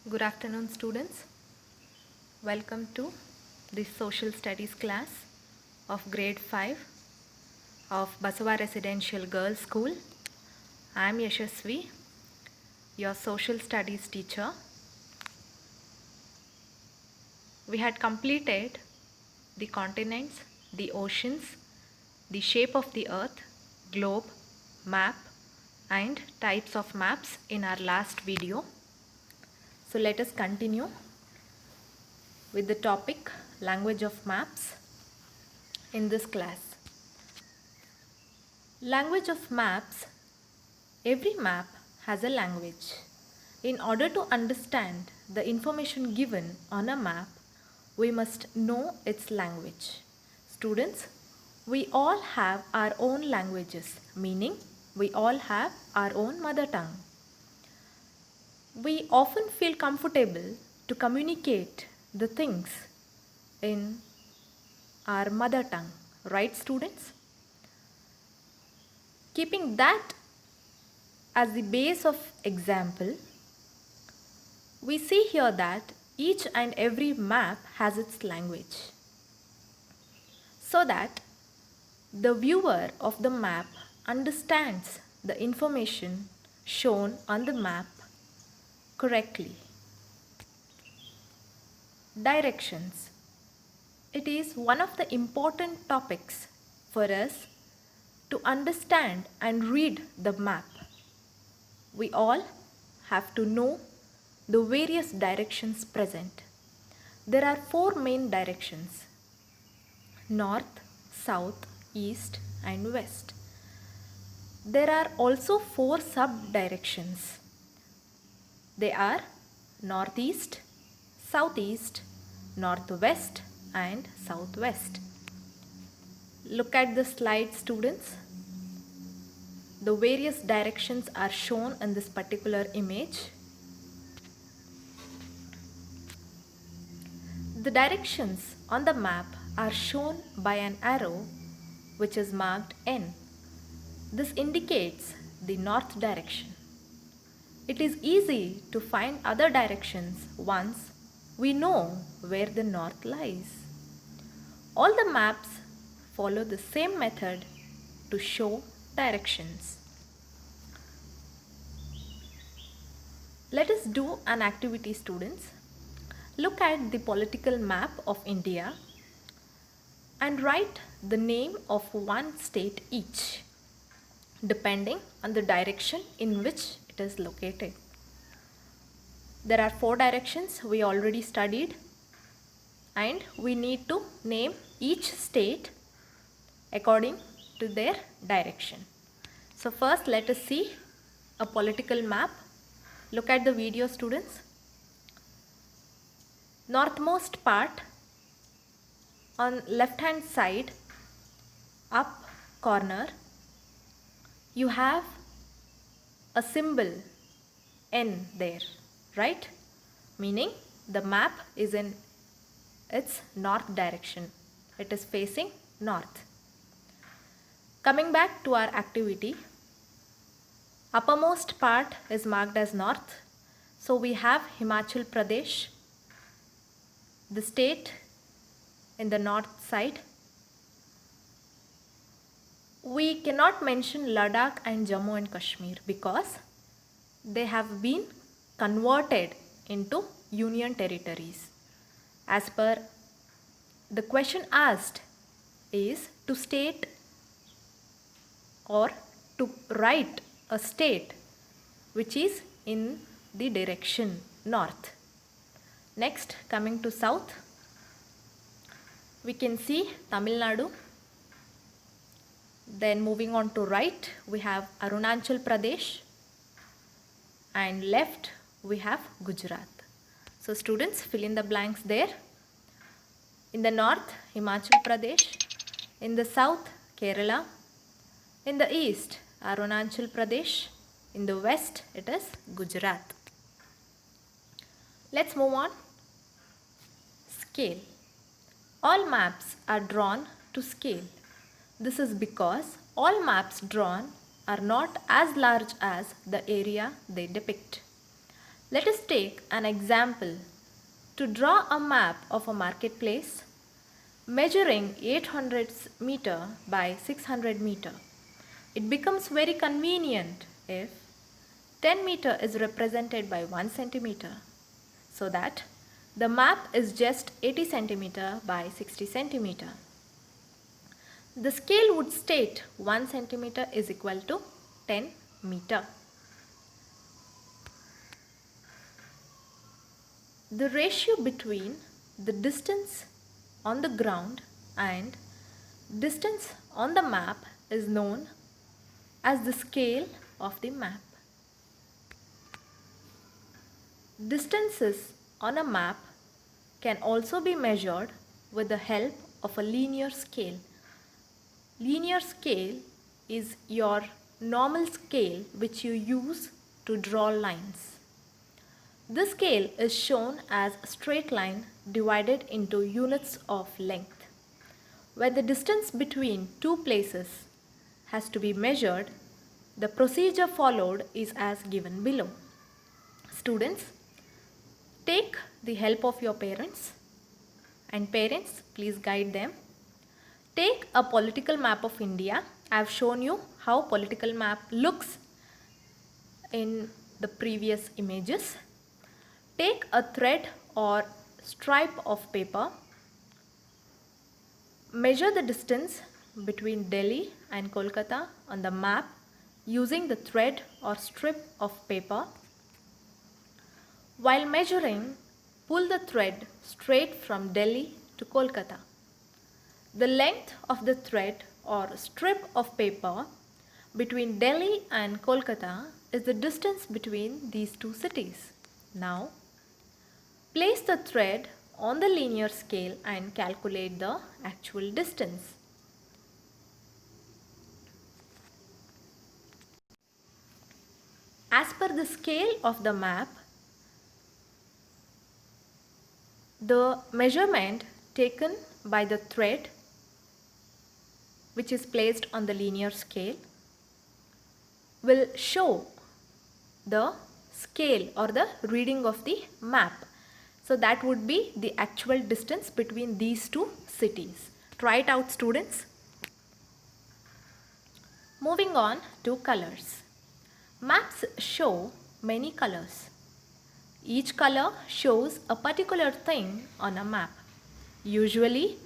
Good afternoon, students. Welcome to the Social Studies class of Grade 5 of Basava Residential Girls School. I am Yashasvi, your Social Studies teacher. We had completed the continents, the oceans, the shape of the earth, globe, map, and types of maps in our last video. So let us continue with the topic language of maps in this class. Language of maps. Every map has a language. In order to understand the information given on a map, we must know its language. Students, we all have our own languages, meaning we all have our own mother tongue. We often feel comfortable to communicate the things in our mother tongue, right, students? Keeping that as the base of example, we see here that each and every map has its language, so that the viewer of the map understands the information shown on the map correctly. Directions. It is one of the important topics for us to understand and read the map. We all have to know the various directions present. There are four main directions: north, south, east, and west. There are also four sub-directions. They are northeast, southeast, northwest, and southwest. Look at the slide, students. The various directions are shown in this particular image. The directions on the map are shown by an arrow which is marked N. This indicates the north direction. It is easy to find other directions once we know where the north lies. All the maps follow the same method to show directions. Let us do an activity, students. Look at the political map of India and write the name of one state each, depending on the direction in which it is located. There are four directions we already studied, and we need to name each state according to their direction. So first let us see a political map. Look at the video, students. Northmost part, on left hand side, up corner, you have a symbol N there, right? Meaning the map is in its north direction. It is facing north. Coming back to our activity, uppermost part is marked as north. So we have Himachal Pradesh, the state in the north side. We cannot mention Ladakh and Jammu and Kashmir because they have been converted into union territories. As per the question asked is to state or to write a state which is in the direction north. Next, coming to south, we can see Tamil Nadu. Then moving on to right, we have Arunachal Pradesh, and left we have Gujarat. So students, fill in the blanks there. In the north, Himachal Pradesh. In the south, Kerala. In the east, Arunachal Pradesh. In the west, it is Gujarat. Let's move on. Scale. All maps are drawn to scale. This is because all maps drawn are not as large as the area they depict. Let us take an example to draw a map of a marketplace measuring 800 meter by 600 meter. It becomes very convenient if 10 meter is represented by 1 centimeter, so that the map is just 80 centimeter by 60 centimeter. The scale would state 1 centimeter is equal to 10 meter. The ratio between the distance on the ground and distance on the map is known as the scale of the map. Distances on a map can also be measured with the help of a linear scale. Linear scale is your normal scale which you use to draw lines. This scale is shown as a straight line divided into units of length. When the distance between two places has to be measured, the procedure followed is as given below. Students, take the help of your parents, and parents, please guide them. Take a political map of India. I have shown you how political map looks in the previous images. Take a thread or stripe of paper. Measure the distance between Delhi and Kolkata on the map using the thread or strip of paper. While measuring, pull the thread straight from Delhi to Kolkata. The length of the thread or strip of paper between Delhi and Kolkata is the distance between these two cities. Now, place the thread on the linear scale and calculate the actual distance. As per the scale of the map, the measurement taken by the thread which is placed on the linear scale will show the scale or the reading of the map. So that would be the actual distance between these two cities. Try it out, students. Moving on to colors. Maps show many colors. Each color shows a particular thing on a map. Usually,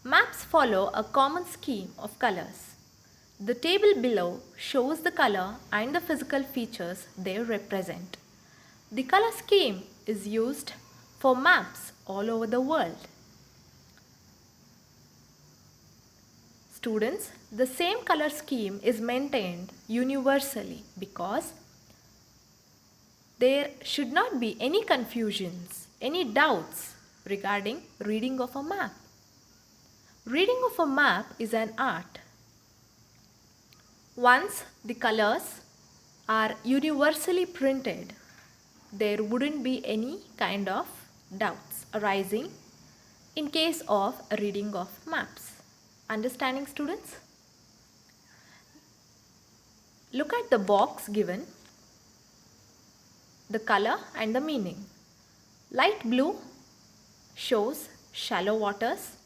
maps follow a common scheme of colors. The table below shows the color and the physical features they represent. The color scheme is used for maps all over the world. Students, the same color scheme is maintained universally because there should not be any confusions, any doubts regarding reading of a map. Reading of a map is an art. Once the colors are universally printed, there wouldn't be any kind of doubts arising in case of reading of maps. Understanding, students? Look at the box given, the color and the meaning. Light blue shows shallow waters.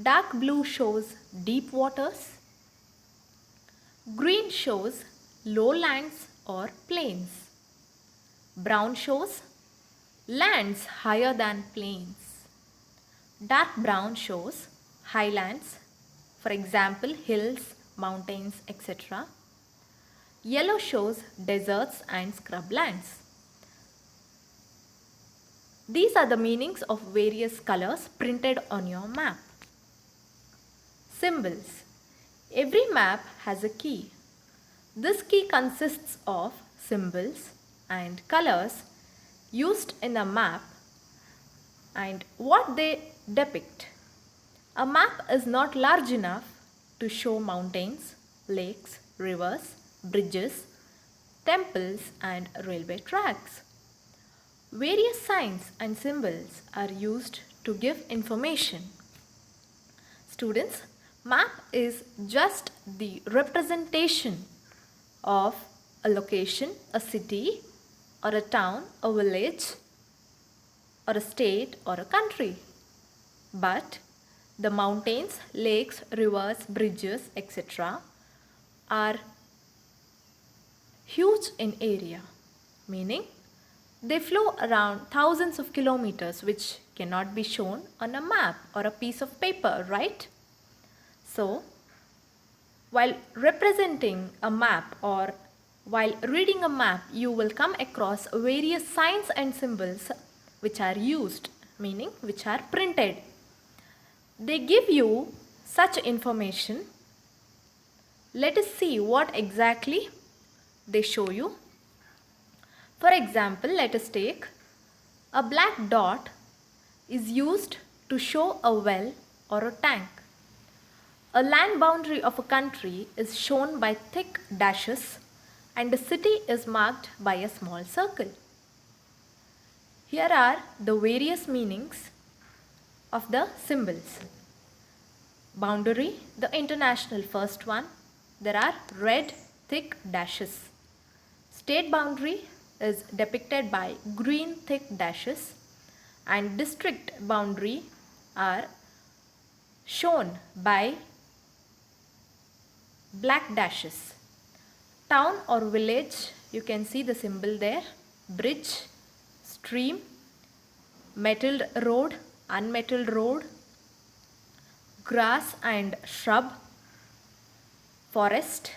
Dark blue shows deep waters. Green shows lowlands or plains. Brown shows lands higher than plains. Dark brown shows highlands, for example hills, mountains, etc. Yellow shows deserts and scrublands. These are the meanings of various colors printed on your map. Symbols. Every map has a key. This key consists of symbols and colors used in a map and what they depict. A map is not large enough to show mountains, lakes, rivers, bridges, temples and railway tracks. Various signs and symbols are used to give information. Students, map is just the representation of a location, a city, or a town, a village, or a state, or a country. But the mountains, lakes, rivers, bridges, etc. are huge in area, meaning they flow around thousands of kilometers, which cannot be shown on a map or a piece of paper, right? So, while representing a map or while reading a map, you will come across various signs and symbols which are used, meaning which are printed. They give you such information. Let us see what exactly they show you. For example, let us take a black dot is used to show a well or a tank. A land boundary of a country is shown by thick dashes and a city is marked by a small circle. Here are the various meanings of the symbols. Boundary, the international first one, there are red thick dashes. State boundary is depicted by green thick dashes and district boundary are shown by black dashes. Town or village, you can see the symbol there, bridge, stream, metalled road, unmetalled road, grass and shrub, forest.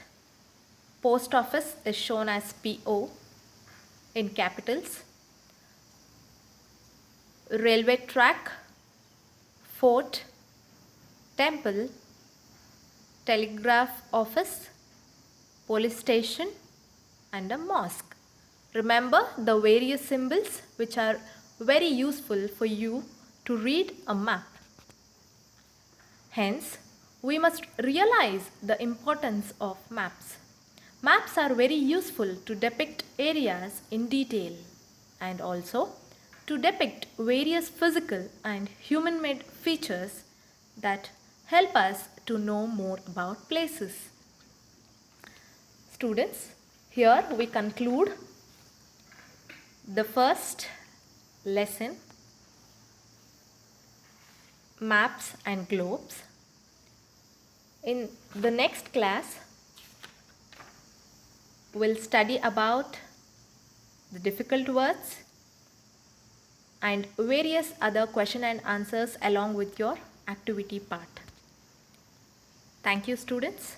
Post office is shown as PO in capitals. Railway track, fort, temple, telegraph office, police station and a mosque. Remember the various symbols which are very useful for you to read a map. Hence, we must realize the importance of maps. Maps are very useful to depict areas in detail and also to depict various physical and human-made features that help us to know more about places. Students, here we conclude the first lesson, maps and globes. In the next class, we'll study about the difficult words and various other question and answers along with your activity part. Thank you, students.